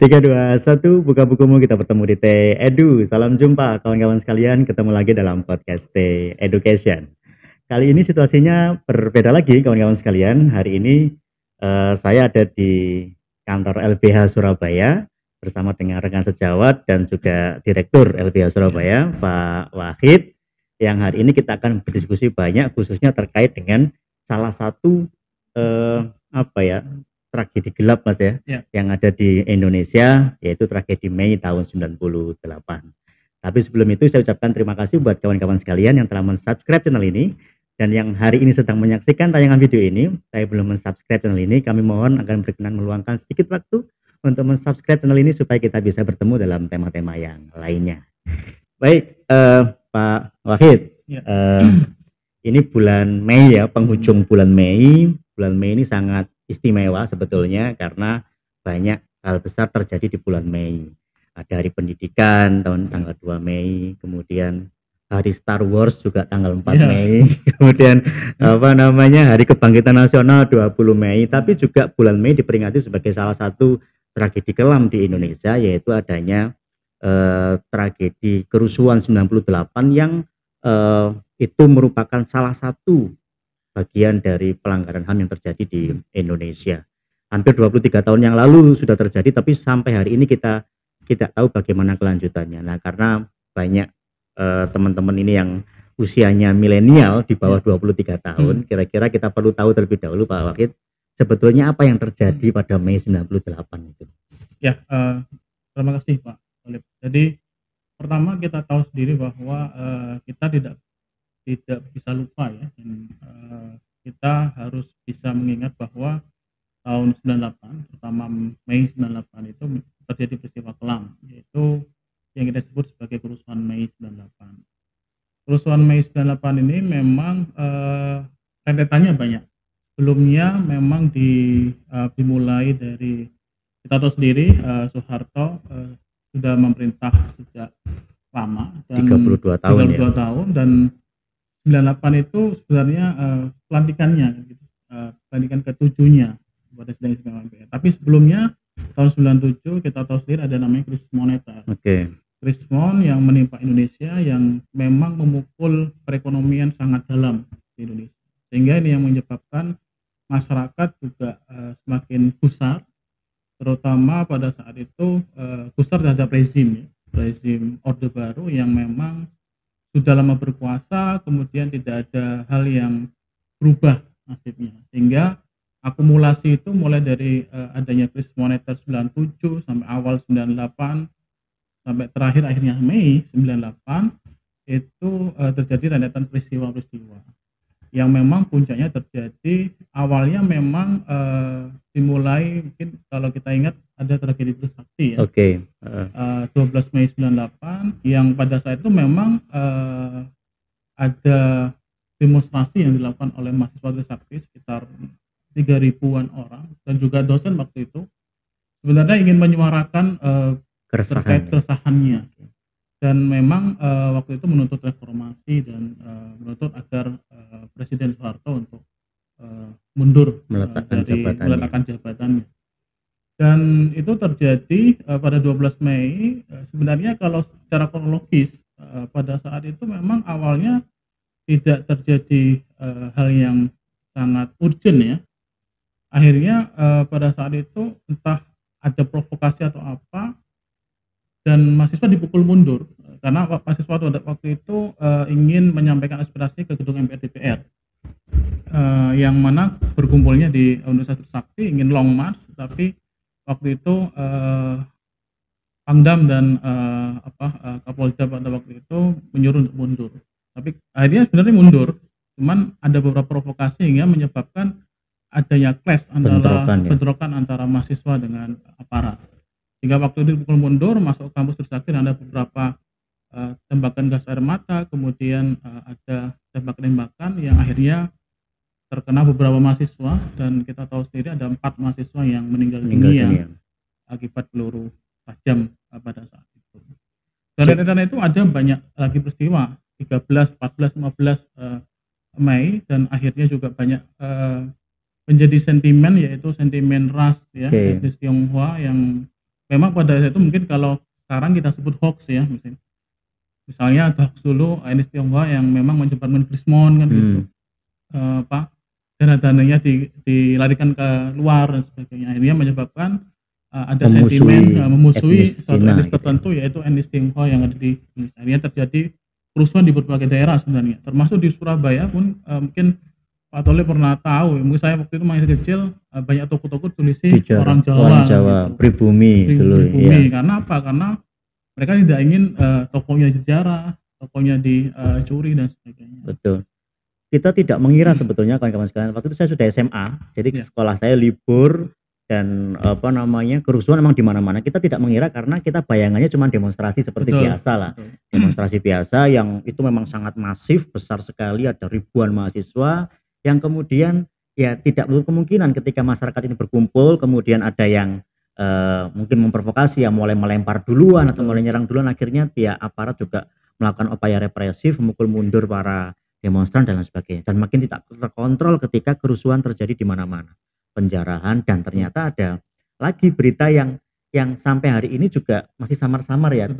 Tiga, dua, satu, buka bukumu, kita bertemu di T Edu. Salam jumpa kawan-kawan sekalian, ketemu lagi dalam podcast T Education. Kali ini situasinya berbeda lagi kawan-kawan sekalian. Hari ini saya ada di kantor LBH Surabaya bersama dengan rekan sejawat dan juga Direktur LBH Surabaya, Pak Wahid. Yang hari ini kita akan berdiskusi banyak khususnya terkait dengan salah satu tragedi gelap Mas ya, yang ada di Indonesia, yaitu tragedi Mei tahun 98. Tapi sebelum itu saya ucapkan terima kasih buat kawan-kawan sekalian yang telah mensubscribe channel ini, dan yang hari ini sedang menyaksikan tayangan video ini, saya belum mensubscribe channel ini, kami mohon akan berkenan meluangkan sedikit waktu untuk mensubscribe channel ini supaya kita bisa bertemu dalam tema-tema yang lainnya. Baik, Pak Wahid, ini bulan Mei ya, penghujung bulan Mei. Bulan Mei ini sangat istimewa sebetulnya karena banyak hal besar terjadi di bulan Mei. Ada Hari Pendidikan tanggal 2 Mei, kemudian Hari Star Wars juga tanggal 4 Mei, kemudian Hari Kebangkitan Nasional 20 Mei, tapi juga bulan Mei diperingati sebagai salah satu tragedi kelam di Indonesia, yaitu adanya tragedi kerusuhan 98 yang itu merupakan salah satu bagian dari pelanggaran HAM yang terjadi di Indonesia. Hampir 23 tahun yang lalu sudah terjadi, tapi sampai hari ini kita tidak tahu bagaimana kelanjutannya. Nah, karena banyak teman-teman ini yang usianya milenial di bawah 23 tahun, kira-kira kita perlu tahu terlebih dahulu Pak Wahid, sebetulnya apa yang terjadi pada Mei 98 itu. Ya, terima kasih Pak Olip. Jadi pertama kita tahu sendiri bahwa kita tidak bisa lupa ya, dan kita harus bisa mengingat bahwa tahun 98, terutama Mei 98 itu terjadi peristiwa kelam, yaitu yang kita sebut sebagai kerusuhan Mei 98. Kerusuhan Mei 98 ini memang rentetannya banyak. Sebelumnya memang dimulai dari, kita tahu sendiri Soeharto sudah memerintah sejak lama, dan 32 tahun, dan 98 itu sebenarnya pelantikannya, pelantikan ke-7-nya pada sidang istimewa MPR. Tapi sebelumnya tahun 97 kita tahu sendiri ada namanya krisis moneter. Krisis yang menimpa Indonesia yang memang memukul perekonomian sangat dalam di Indonesia. Sehingga ini yang menyebabkan masyarakat juga semakin gusar, terutama pada saat itu gusar terhadap rezim Orde Baru yang memang sudah lama berkuasa, kemudian tidak ada hal yang berubah nasibnya, sehingga akumulasi itu mulai dari adanya krisis moneter 97 sampai awal 98 sampai terakhir akhirnya Mei 98 itu terjadi rentetan peristiwa-peristiwa yang memang puncaknya terjadi awalnya memang dimulai, mungkin kalau kita ingat ada tragedi Trisakti ya. 12 Mei 98 yang pada saat itu memang ada demonstrasi yang dilakukan oleh mahasiswa Trisakti sekitar 3.000-an orang, dan juga dosen waktu itu sebenarnya ingin menyuarakan terkait keresahannya, dan memang waktu itu menuntut reformasi dan menuntut agar Presiden Soeharto untuk mundur meletakkan jabatannya. Dan itu terjadi pada 12 Mei. Sebenarnya kalau secara kronologis pada saat itu memang awalnya tidak terjadi hal yang sangat urgent ya. Akhirnya pada saat itu entah ada provokasi atau apa, dan mahasiswa dipukul mundur karena mahasiswa waktu itu ingin menyampaikan aspirasi ke gedung MPR DPR, yang mana berkumpulnya di Universitas Trisakti, ingin long march, tapi waktu itu Pangdam dan Kapolda pada waktu itu menyuruh untuk mundur. Tapi akhirnya sebenarnya mundur, cuman ada beberapa provokasi hingga menyebabkan adanya clash bentrokan antara mahasiswa dengan aparat. Hingga waktu itu dipukul mundur, masuk kampus Trisakti, dan ada beberapa tembakan gas air mata, kemudian ada tembak-tembakan yang akhirnya terkena beberapa mahasiswa, dan kita tahu sendiri ada 4 mahasiswa yang meninggal dunia akibat peluru tajam pada saat itu. Dan rentetan itu ada banyak lagi peristiwa 13, 14, 15 Mei, dan akhirnya juga banyak menjadi sentimen, yaitu sentimen ras ya, etnis Tionghoa yang memang pada saat itu mungkin kalau sekarang kita sebut hoax ya, misalnya hoax dulu etnis Tionghoa yang memang menyebarkan Krismon kan gitu, dana-dananya dilarikan ke luar dan sebagainya, akhirnya menyebabkan ada sentimen memusuhi suatu etnis tertentu yaitu etnis Tionghoa yang ada di Indonesia. Akhirnya terjadi kerusuhan di berbagai daerah sebenarnya, termasuk di Surabaya pun mungkin Pak Tole pernah tahu, mungkin saya waktu itu masih kecil banyak toko-toko tulisnya orang Jawa, gitu. Pribumi dulu. Pribumi, karena apa? Karena mereka tidak ingin tokonya dijarah, tokonya dicuri dan sebagainya. Betul. Kita tidak mengira sebetulnya kawan-kawan sekalian, waktu itu saya sudah SMA, jadi sekolah saya libur dan kerusuhan memang di mana-mana. Kita tidak mengira karena kita bayangannya cuma demonstrasi seperti biasa lah. Demonstrasi biasa yang itu memang sangat masif, besar sekali, ada ribuan mahasiswa yang kemudian ya tidak menutup kemungkinan ketika masyarakat ini berkumpul kemudian ada yang mungkin memprovokasi ya, mulai melempar duluan atau mulai nyerang duluan, akhirnya pihak aparat juga melakukan upaya represif, memukul mundur para demonstran dan lain sebagainya, dan makin tidak terkontrol ketika kerusuhan terjadi di mana-mana, penjarahan, dan ternyata ada lagi berita yang sampai hari ini juga masih samar-samar ya.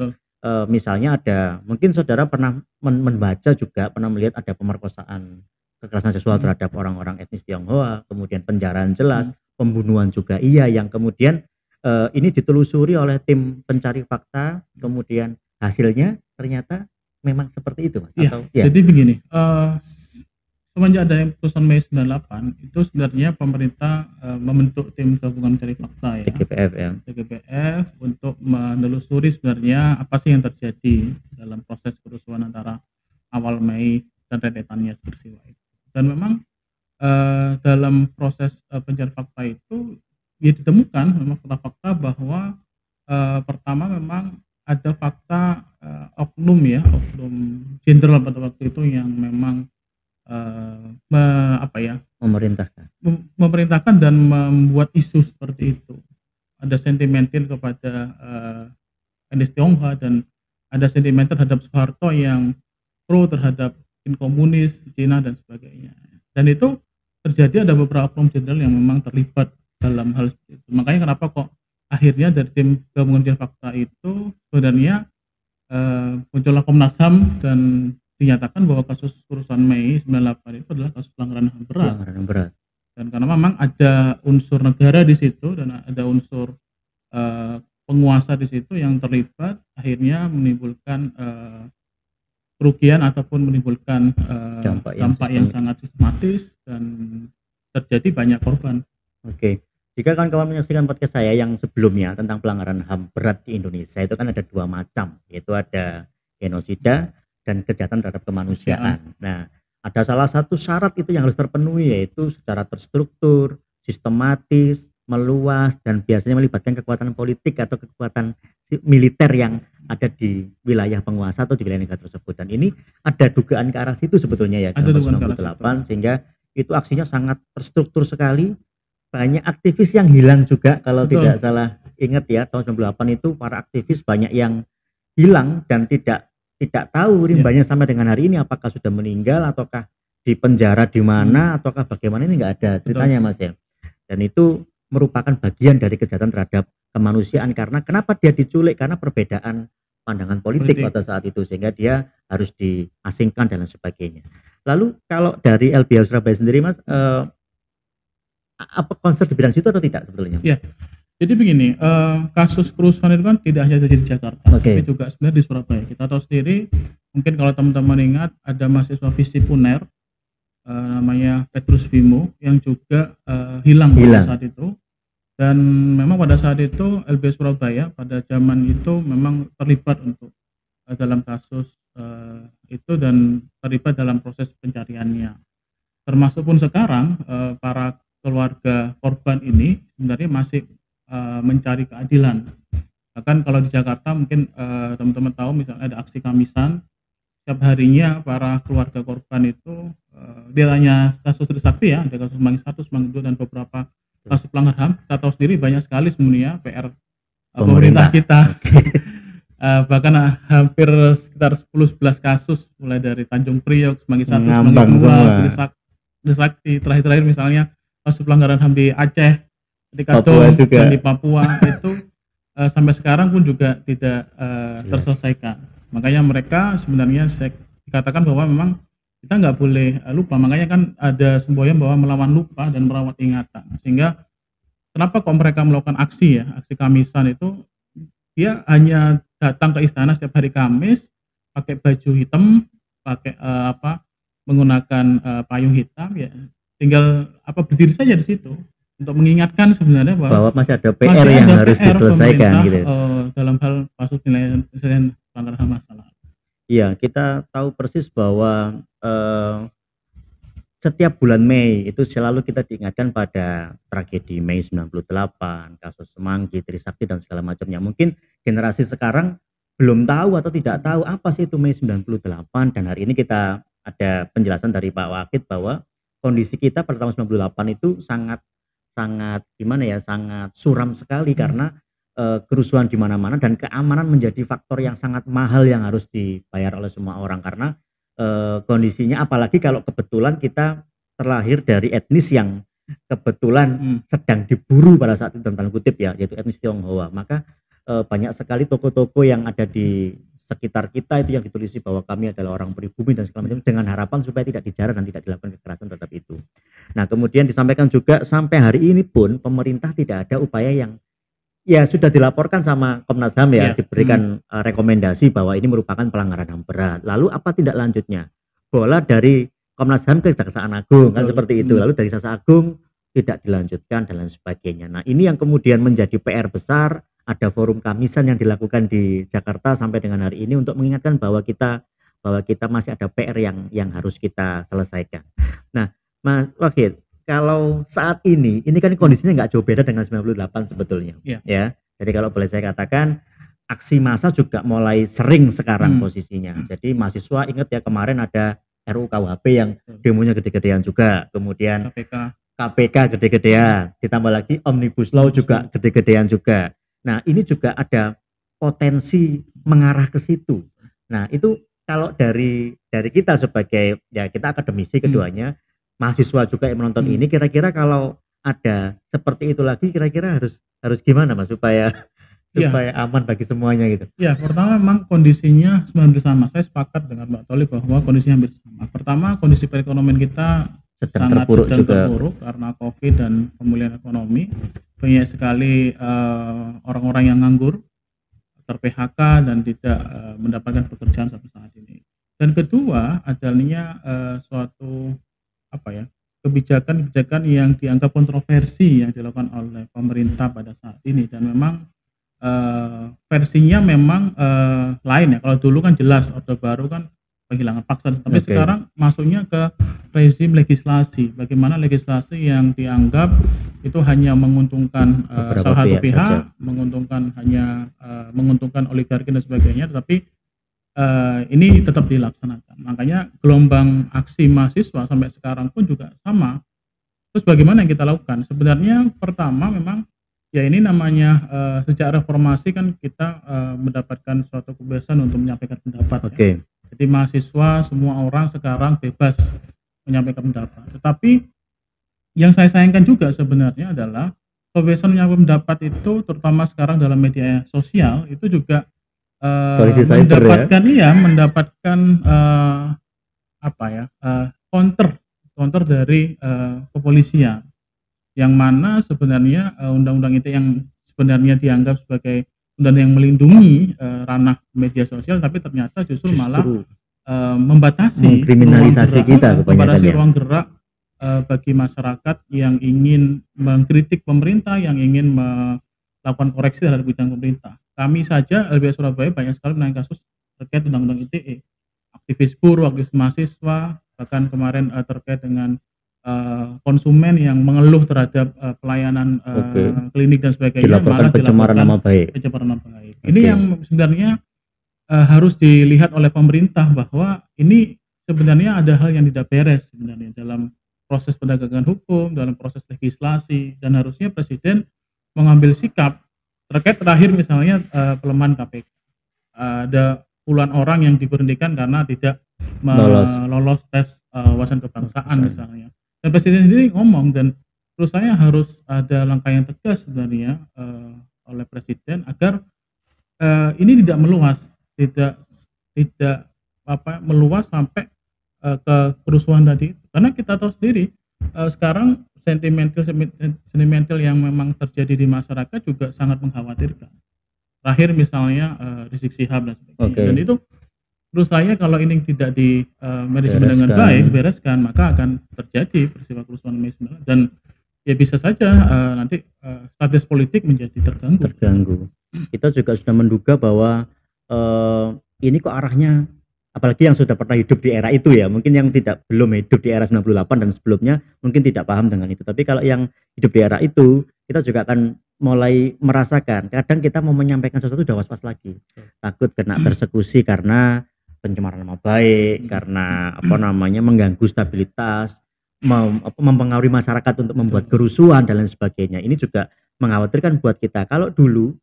Misalnya ada, mungkin saudara pernah membaca juga, pernah melihat ada pemerkosaan, kekerasan seksual terhadap orang-orang etnis Tionghoa, kemudian penjarahan jelas, pembunuhan juga iya, yang kemudian ini ditelusuri oleh tim pencari fakta, kemudian hasilnya ternyata memang seperti itu, Mas. Jadi begini, semenjak ada putusan Mei 98 itu sebenarnya pemerintah membentuk tim gabungan mencari fakta ya, TGPF untuk menelusuri sebenarnya apa sih yang terjadi dalam proses kerusuhan antara awal Mei dan rentetannya peristiwa itu. Dan memang dalam proses pencarian fakta itu ya ditemukan memang fakta-fakta bahwa pertama memang ada fakta oknum jenderal pada waktu itu yang memang memerintahkan dan membuat isu seperti itu. Ada sentimental kepada etnis Tionghoa dan ada sentimental terhadap Soeharto yang pro terhadap komunis, Cina dan sebagainya. Dan itu terjadi, ada beberapa oknum jenderal yang memang terlibat dalam hal itu. Makanya kenapa kok akhirnya dari tim gabungan mencari fakta itu sebenarnya muncullah Komnas HAM dan dinyatakan bahwa kasus kerusuhan Mei 98 itu adalah kasus pelanggaran HAM berat. Dan karena memang ada unsur negara di situ dan ada unsur penguasa di situ yang terlibat, akhirnya menimbulkan kerugian ataupun menimbulkan dampak yang sangat sistematis dan terjadi banyak korban. Oke. Jika kawan-kawan menyaksikan podcast saya yang sebelumnya tentang pelanggaran HAM berat di Indonesia, itu kan ada dua macam, yaitu ada genosida dan kejahatan terhadap kemanusiaan. Nah, ada salah satu syarat itu yang harus terpenuhi, yaitu secara terstruktur, sistematis, meluas, dan biasanya melibatkan kekuatan politik atau kekuatan militer yang ada di wilayah penguasa atau di wilayah negara tersebut. Dan ini ada dugaan ke arah situ sebetulnya ya, tahun 98, sehingga itu aksinya sangat terstruktur sekali. Banyak aktivis yang hilang juga, kalau tidak salah ingat ya, tahun 98 itu para aktivis banyak yang hilang dan tidak tahu rimbanya sampai dengan hari ini, apakah sudah meninggal ataukah di penjara di mana ataukah bagaimana, ini nggak ada ceritanya Mas ya. Dan itu merupakan bagian dari kejahatan terhadap kemanusiaan, karena kenapa dia diculik, karena perbedaan pandangan politik pada saat itu, sehingga dia harus diasingkan dan lain sebagainya. Lalu kalau dari LBH Surabaya sendiri Mas, apa konser di bidang situ atau tidak sebetulnya? Ya, jadi begini, kasus kerusuhan itu kan tidak hanya terjadi di Jakarta, tapi juga sebenarnya di Surabaya. Kita tahu sendiri, mungkin kalau teman-teman ingat, ada mahasiswa FISIP UNER, namanya Petrus Bimo, yang juga hilang pada saat itu. Dan memang pada saat itu LBH Surabaya pada zaman itu memang terlibat untuk dalam kasus itu dan terlibat dalam proses pencariannya. Termasuk pun sekarang para keluarga korban ini sebenarnya masih mencari keadilan. Bahkan kalau di Jakarta mungkin teman-teman tahu, misalnya ada aksi Kamisan, setiap harinya para keluarga korban itu dia hanya kasus Trisakti ya, ada kasus Semanggi 1, Semanggi 2 dan beberapa kasus pelanggaran HAM. Kita tahu sendiri banyak sekali sebenarnya PR pemerintah kita. Bahkan hampir sekitar 10-11 kasus, mulai dari Tanjung Priok, Semanggi 1, Semanggi 2, Trisakti, terakhir misalnya kasus pelanggaran HAM di Aceh, di Kadong, dan di Papua itu sampai sekarang pun juga tidak terselesaikan. Makanya mereka sebenarnya saya dikatakan bahwa memang kita nggak boleh lupa. Makanya kan ada semboyan bahwa melawan lupa dan merawat ingatan. Sehingga kenapa kok mereka melakukan aksi ya, aksi Kamisan itu, dia hanya datang ke istana setiap hari Kamis, pakai baju hitam, pakai menggunakan payung hitam, ya tinggal berdiri saja di situ untuk mengingatkan sebenarnya bahwa masih ada PR yang harus diselesaikan gitu. Dalam hal kasus penilaian pelanggaran HAM masa lalu. Iya, kita tahu persis bahwa setiap bulan Mei itu selalu kita diingatkan pada tragedi Mei 98, kasus Semanggi, Trisakti dan segala macamnya. Mungkin generasi sekarang belum tahu atau tidak tahu apa sih itu Mei 98, dan hari ini kita ada penjelasan dari Pak Wakid bahwa kondisi kita pada tahun 98 itu sangat gimana ya, sangat suram sekali karena kerusuhan di mana-mana dan keamanan menjadi faktor yang sangat mahal yang harus dibayar oleh semua orang karena kondisinya, apalagi kalau kebetulan kita terlahir dari etnis yang kebetulan sedang diburu pada saat itu dalam tanda kutip ya, yaitu etnis Tionghoa. Maka banyak sekali toko-toko yang ada di sekitar kita itu yang ditulisi bahwa kami adalah orang pribumi dan segala macam, dengan harapan supaya tidak dijarah dan tidak dilakukan kekerasan terhadap itu. Nah, kemudian disampaikan juga sampai hari ini pun pemerintah tidak ada upaya yang ya sudah dilaporkan sama Komnas HAM ya, diberikan rekomendasi bahwa ini merupakan pelanggaran HAM berat. Lalu apa tindak lanjutnya? Bola dari Komnas HAM ke Kejaksaan Agung, kan seperti itu. Lalu dari Jaksa Agung tidak dilanjutkan dan lain sebagainya. Nah, ini yang kemudian menjadi PR besar. Ada forum Kamisan yang dilakukan di Jakarta sampai dengan hari ini untuk mengingatkan bahwa kita masih ada PR yang harus kita selesaikan. Nah, Mas Wakid, kalau saat ini kan kondisinya nggak jauh beda dengan 98 sebetulnya, ya. Jadi kalau boleh saya katakan, aksi massa juga mulai sering sekarang posisinya. Jadi mahasiswa ingat ya, kemarin ada RUU KUHP yang demonya gede-gedean juga, kemudian KPK gede-gedean, ditambah lagi Omnibus Law juga gede-gedean juga. Nah, ini juga ada potensi mengarah ke situ. Nah, itu kalau dari kita sebagai, ya kita akademisi keduanya, mahasiswa juga yang menonton ini, kira-kira kalau ada seperti itu lagi, kira-kira harus gimana Mas supaya aman bagi semuanya gitu? Ya, pertama memang kondisinya hampir sama. Saya sepakat dengan Mbak Toli bahwa kondisinya hampir sama. Pertama, kondisi perekonomian kita sedang terpuruk karena COVID dan pemulihan ekonomi. Banyak sekali orang-orang yang nganggur, ter-PHK dan tidak mendapatkan pekerjaan sampai saat ini. Dan kedua, adanya suatu kebijakan yang dianggap kontroversi yang dilakukan oleh pemerintah pada saat ini, dan memang versinya memang lain ya. Kalau dulu kan jelas Orde Baru kan penghilangan paksa, tapi sekarang masuknya ke rezim legislasi. Bagaimana legislasi yang dianggap itu hanya menguntungkan salah satu pihak, menguntungkan oligarki dan sebagainya, tetapi ini tetap dilaksanakan. Makanya gelombang aksi mahasiswa sampai sekarang pun juga sama. Terus bagaimana yang kita lakukan? Sebenarnya pertama memang ya ini namanya sejak reformasi kan kita mendapatkan suatu kebebasan untuk menyampaikan pendapat. Ya. Jadi mahasiswa semua orang sekarang bebas menyampaikan pendapat. Tetapi yang saya sayangkan juga sebenarnya adalah kebebasan menyampaikan pendapat itu, terutama sekarang dalam media sosial, itu juga mendapatkan counter dari kepolisian, yang mana sebenarnya undang-undang itu yang sebenarnya dianggap sebagai undang yang melindungi ranah media sosial, tapi ternyata justru malah membatasi ruang gerak bagi masyarakat yang ingin mengkritik pemerintah, yang ingin melakukan koreksi terhadap bidang pemerintah. Kami saja LBH Surabaya banyak sekali menangani kasus terkait undang-undang ITE, aktivis buruh, aktivis mahasiswa, bahkan kemarin terkait dengan konsumen yang mengeluh terhadap pelayanan klinik dan sebagainya, malah pencemaran nama baik. Ini yang sebenarnya harus dilihat oleh pemerintah, bahwa ini sebenarnya ada hal yang tidak beres sebenarnya dalam proses penegakan hukum, dalam proses legislasi, dan harusnya Presiden mengambil sikap terkait terakhir misalnya pelemahan KPK. Ada puluhan orang yang diberhentikan karena tidak lolos tes wawasan kebangsaan misalnya. Dan Presiden sendiri ngomong, dan terus saya harus ada langkah yang tegas sebenarnya oleh Presiden agar ini tidak meluas, tidak meluas sampai ke kerusuhan tadi. Karena kita tahu sendiri sekarang sentimental yang memang terjadi di masyarakat juga sangat mengkhawatirkan. Terakhir misalnya Rizik Syihab dan sebagainya. Dan itu menurut saya kalau ini tidak di manajemen dengan baik, bereskan, maka akan terjadi peristiwa kerusuhan Mei 9 dan ya bisa saja nanti status politik menjadi terganggu. Kita juga sudah menduga bahwa ini kok arahnya, apalagi yang sudah pernah hidup di era itu ya, mungkin yang belum hidup di era 98 dan sebelumnya mungkin tidak paham dengan itu. Tapi kalau yang hidup di era itu, kita juga akan mulai merasakan, kadang kita mau menyampaikan sesuatu udah was-was lagi, takut kena persekusi karena pencemaran nama baik, karena mengganggu stabilitas, mempengaruhi masyarakat untuk membuat kerusuhan dan lain sebagainya. Ini juga mengkhawatirkan buat kita. Kalau dulu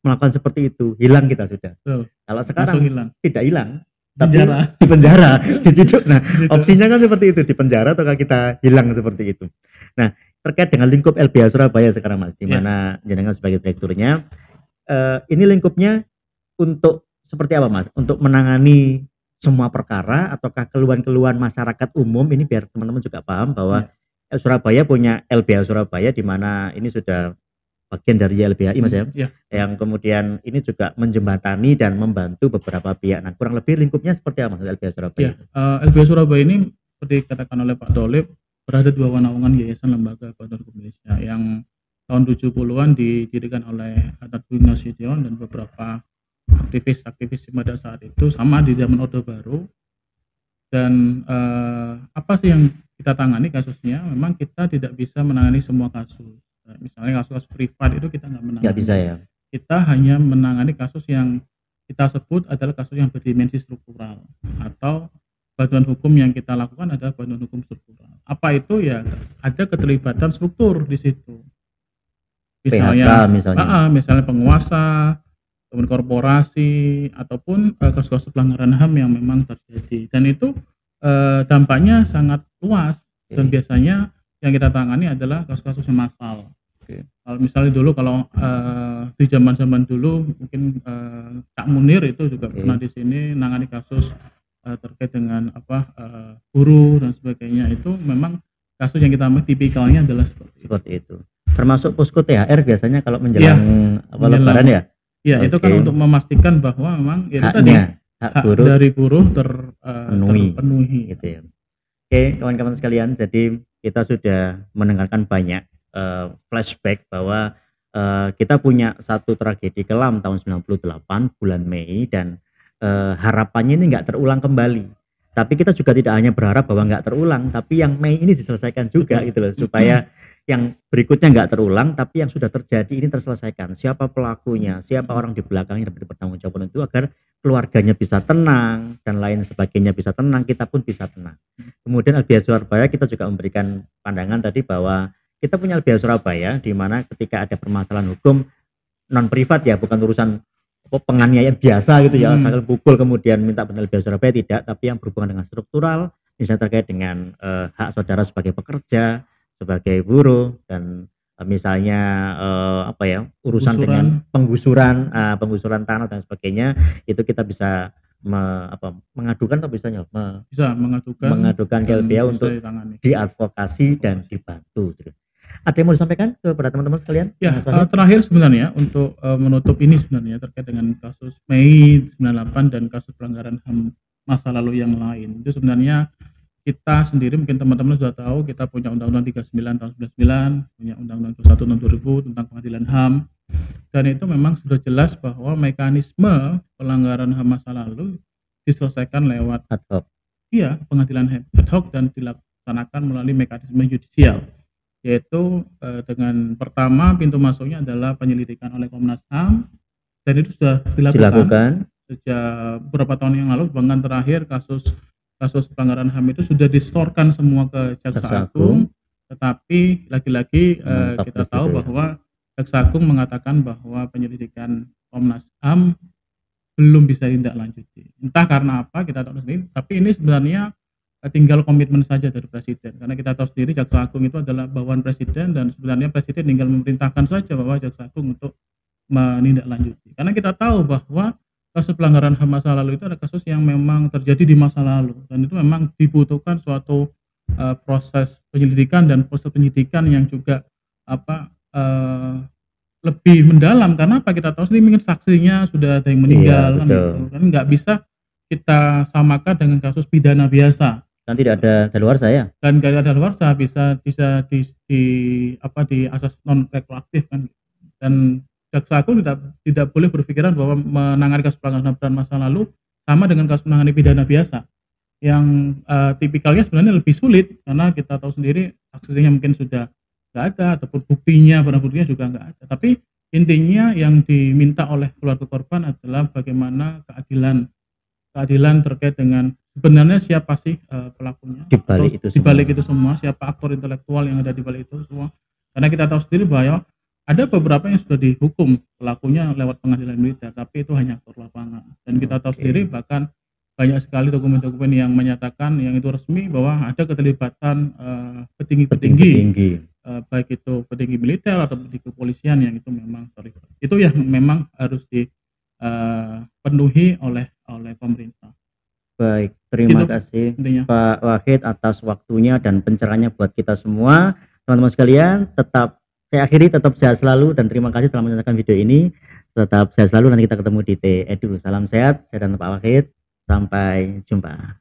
melakukan seperti itu, hilang kita sudah. Kalau sekarang tidak hilang, tapi di penjara, diciduk. Nah, opsinya kan seperti itu, di penjara atau kita hilang seperti itu. Nah, terkait dengan lingkup LBH Surabaya sekarang Mas, di mana jenengan sebagai direkturnya, ini lingkupnya untuk seperti apa Mas? Untuk menangani semua perkara ataukah keluhan-keluhan masyarakat umum ini, biar teman-teman juga paham bahwa Surabaya punya LBH Surabaya, di mana ini sudah bagian dari YLBHI Mas ya, yang kemudian ini juga menjembatani dan membantu beberapa pihak. Nah, kurang lebih lingkupnya seperti apa Mas LBH Surabaya? LBH Surabaya ini seperti dikatakan oleh Pak Dolip, berada di bawah naungan Yayasan Lembaga Bantuan Hukum Indonesia yang tahun 70-an didirikan oleh Hatta Budi Nasution dan beberapa aktivis pada saat itu, sama di zaman Orde Baru. Dan apa sih yang kita tangani kasusnya? Memang kita tidak bisa menangani semua kasus. Misalnya kasus privat itu kita nggak menangani. Nggak bisa ya. Kita hanya menangani kasus yang kita sebut adalah kasus yang berdimensi struktural, atau bantuan hukum yang kita lakukan adalah bantuan hukum struktural. Apa itu? Ya ada keterlibatan struktur di situ. Misalnya, misalnya penguasa, kemudian korporasi, ataupun kasus-kasus pelanggaran HAM yang memang terjadi. Dan itu dampaknya sangat luas. Dan biasanya yang kita tangani adalah kasus-kasus yang massal. Kalau misalnya dulu, kalau di zaman dulu mungkin Cak Munir itu juga pernah di sini nangani kasus terkait dengan buruh dan sebagainya. Itu memang kasus yang kita tipikalnya adalah seperti itu. Termasuk posko THR biasanya kalau menjelang Lebaran ya. Ya, itu kan untuk memastikan bahwa memang itu tadi hak buruh dari buruh terpenuhi gitu ya. Oke, kawan-kawan sekalian, jadi kita sudah mendengarkan banyak flashback bahwa kita punya satu tragedi kelam tahun 98 bulan Mei, dan harapannya ini nggak terulang kembali. Tapi kita juga tidak hanya berharap bahwa nggak terulang, tapi yang Mei ini diselesaikan juga gitu loh, supaya yang berikutnya nggak terulang, tapi yang sudah terjadi ini terselesaikan. Siapa pelakunya, siapa orang di belakangnya dapat dipertanggungjawabkan, itu agar keluarganya bisa tenang dan lain sebagainya bisa tenang, kita pun bisa tenang. Kemudian LBH Surabaya kita juga memberikan pandangan tadi bahwa kita punya LBH Surabaya, di mana ketika ada permasalahan hukum non privat ya, bukan urusan penganiayaan biasa gitu ya, asal pukul kemudian minta benar LBH Surabaya, tidak, tapi yang berhubungan dengan struktural, misalnya terkait dengan hak saudara sebagai pekerja, sebagai buruh, dan misalnya urusan dengan penggusuran tanah dan sebagainya, itu kita bisa mengadukan atau bisa mengadukan ke LBH untuk diadvokasi dan dibantu. Ada yang mau disampaikan kepada teman-teman sekalian? Ya, terakhir sebenarnya untuk menutup ini sebenarnya terkait dengan kasus Mei 98 dan kasus pelanggaran HAM masa lalu yang lain. Itu sebenarnya kita sendiri, mungkin teman-teman sudah tahu, kita punya Undang-Undang 39 tahun 99, punya Undang-Undang 21 tahun 2000 tentang pengadilan HAM. Dan itu memang sudah jelas bahwa mekanisme pelanggaran HAM masa lalu diselesaikan lewat ad hoc. Iya, pengadilan ad hoc dan dilaksanakan melalui mekanisme yudisial. Yaitu dengan pertama pintu masuknya adalah penyelidikan oleh Komnas HAM, dan itu sudah dilakukan sejak beberapa tahun yang lalu. Bahkan terakhir kasus pelanggaran HAM itu sudah disetorkan semua ke Jaksa Agung, tetapi lagi-lagi kita tahu bahwa Jaksa Agung mengatakan bahwa penyelidikan Komnas HAM belum bisa ditindaklanjuti. Entah karena apa, kita tahu sendiri, tapi ini sebenarnya tinggal komitmen saja dari Presiden, karena kita tahu sendiri Jaksa Agung itu adalah bawahan Presiden, dan sebenarnya Presiden tinggal memerintahkan saja bahwa Jaksa Agung untuk menindaklanjuti. Karena kita tahu bahwa kasus pelanggaran HAM masa lalu itu ada kasus yang memang terjadi di masa lalu, dan itu memang dibutuhkan suatu proses penyelidikan dan proses penyidikan yang juga lebih mendalam. Karena apa, kita tahu sendiri mungkin saksinya sudah ada yang meninggal, kan gitu kan, nggak bisa kita samakan dengan kasus pidana biasa. Kan tidak ada daluarsa ya? Dan nggak ada daluarsa, bisa di asas non retroaktif kan. Dan jaksa agung tidak boleh berpikiran bahwa menangani kasus pelanggaran HAM masa lalu sama dengan kasus menangani pidana biasa, yang tipikalnya sebenarnya lebih sulit karena kita tahu sendiri saksinya mungkin sudah nggak ada, ataupun barang buktinya juga nggak ada. Tapi intinya yang diminta oleh keluarga korban adalah bagaimana keadilan terkait dengan sebenarnya siapa sih pelakunya, di balik itu semua, siapa aktor intelektual yang ada di balik itu semua. Karena kita tahu sendiri bahwa ada beberapa yang sudah dihukum pelakunya lewat pengadilan militer, tapi itu hanya aktor lapangan. Dan kita tahu sendiri bahkan banyak sekali dokumen-dokumen yang menyatakan yang itu resmi bahwa ada keterlibatan petinggi baik itu petinggi militer atau petinggi kepolisian yang itu memang terlibat. Itu yang memang harus dipenuhi oleh pemerintah. Baik, terima kasih intinya, Pak Wahid atas waktunya dan pencerahannya buat kita semua. Teman-teman sekalian, saya akhiri tetap sehat selalu dan terima kasih telah menonton video ini. Tetap sehat selalu, nanti kita ketemu di Edu. Salam sehat, saya dan Pak Wahid. Sampai jumpa.